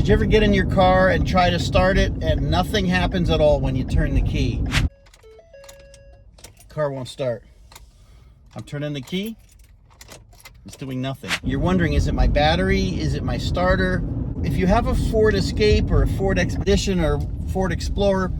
Did you ever get in your car and try to start it and nothing happens at all when you turn the key? Car won't start. I'm turning the key. It's doing nothing. You're wondering, is it my battery? Is it my starter? If you have a Ford Escape or a Ford Expedition or Ford Explorer,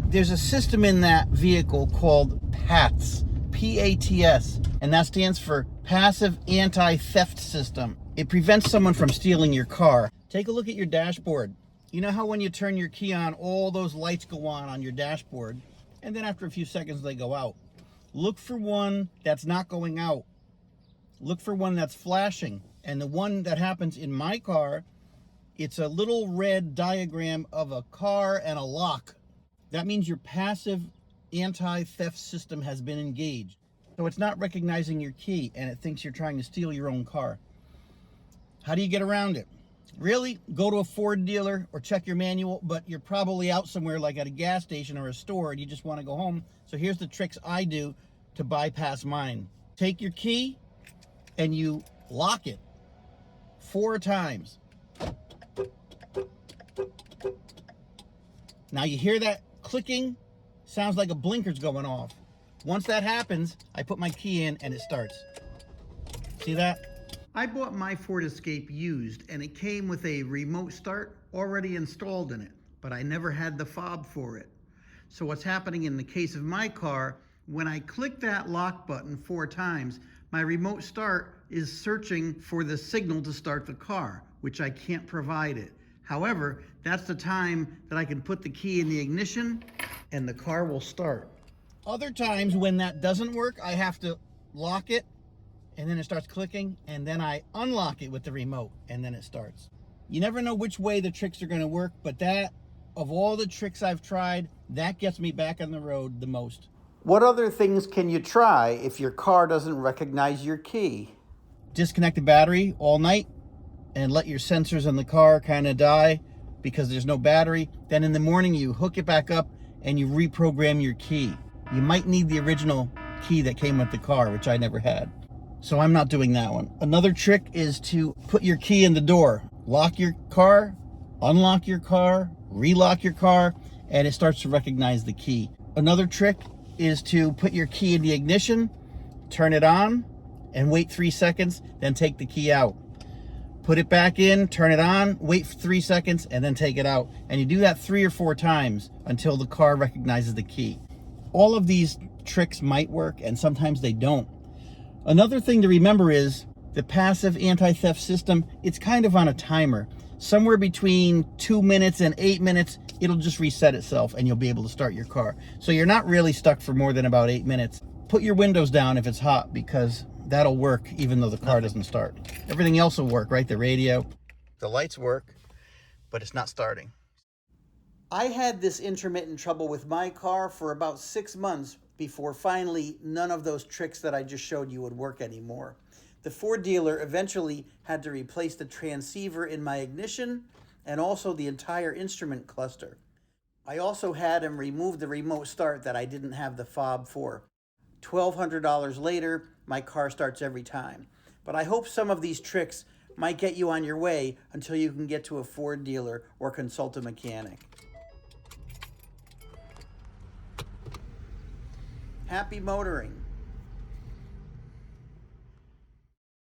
there's a system in that vehicle called PATS, P-A-T-S, and that stands for Passive Anti-Theft System. It prevents someone from stealing your car. Take a look at your dashboard. You know how when you turn your key on, all those lights go on your dashboard, and then after a few seconds they go out. Look for one that's not going out. Look for one that's flashing. And the one that happens in my car, it's a little red diagram of a car and a lock. That means your passive anti-theft system has been engaged. So it's not recognizing your key and it thinks you're trying to steal your own car. How do you get around it? Really, go to a Ford dealer or check your manual, but you're probably out somewhere like at a gas station or a store and you just want to go home. So here's the tricks I do to bypass mine. Take your key and you lock it 4 times. Now you hear that clicking? Sounds like a blinker's going off. Once that happens, I put my key in and it starts. See that? I bought my Ford Escape used and it came with a remote start already installed in it, but I never had the fob for it. So what's happening in the case of my car, when I click that lock button 4 times, my remote start is searching for the signal to start the car, which I can't provide it. However, that's the time that I can put the key in the ignition and the car will start. Other times when that doesn't work, I have to lock it and then it starts clicking and then I unlock it with the remote and then it starts. You never know which way the tricks are going to work, but that, of all the tricks I've tried, that gets me back on the road the most. What other things can you try if your car doesn't recognize your key? Disconnect the battery all night and let your sensors in the car kind of die because there's no battery. Then in the morning you hook it back up and you reprogram your key. You might need the original key that came with the car, which I never had. So I'm not doing that one. Another trick is to put your key in the door. Lock your car, unlock your car, relock your car, and it starts to recognize the key. Another trick is to put your key in the ignition, turn it on, and wait 3 seconds, then take the key out. Put it back in, turn it on, wait for 3 seconds, and then take it out. And you do that 3 or 4 times until the car recognizes the key. All of these tricks might work, and sometimes they don't. Another thing to remember is the passive anti-theft system, it's kind of on a timer. Somewhere between 2 minutes and 8 minutes, it'll just reset itself and you'll be able to start your car. So you're not really stuck for more than about 8 minutes. Put your windows down if it's hot because that'll work even though the car doesn't start. Everything else will work, right? The radio, the lights work, but it's not starting. I had this intermittent trouble with my car for about 6 months before finally none of those tricks that I just showed you would work anymore. The Ford dealer eventually had to replace the transceiver in my ignition and also the entire instrument cluster. I also had him remove the remote start that I didn't have the fob for. $1,200 later, my car starts every time. But I hope some of these tricks might get you on your way until you can get to a Ford dealer or consult a mechanic. Happy motoring.